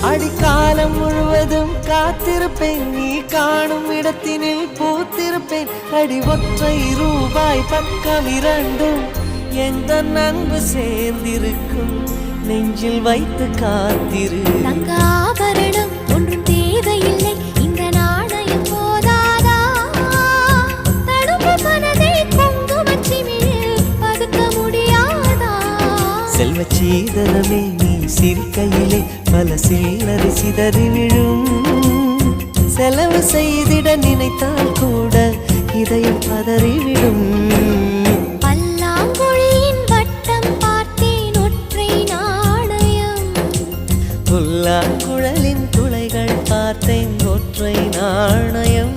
அடிக்காலம் முழுவதும் காத்திருப்பேன், நீ காணும் இடத்தினில் பூத்திருப்பேன். அடி ஒற்றை ரூபாய் பக்கம் இரண்டும் எந்த அன்பு சேர்ந்திருக்கும், நெஞ்சில் வைத்து காத்திரு. தங்க ஆபரணம் ஒன்றும் தேவையில்லை, இந்த நாணயம் போதாதா? தடுப்பு மனதை குங்குமச்சிமிழில் பதுக்க முடியாதா? செல்வச் சீதனமே நீ சிரிக்கையிலே பல சில்லறை சிதறி விழும். செலவு செய்திட நினைத்தால் கூட இதயம் பதறிவிடும். பல்லாங்குழியின் வட்டம் பார்த்தேன் ஒற்றை நாணயம், புல்லாங்குழலின் துளைகள் பார்த்தேன் ஒற்றை நாணயம்.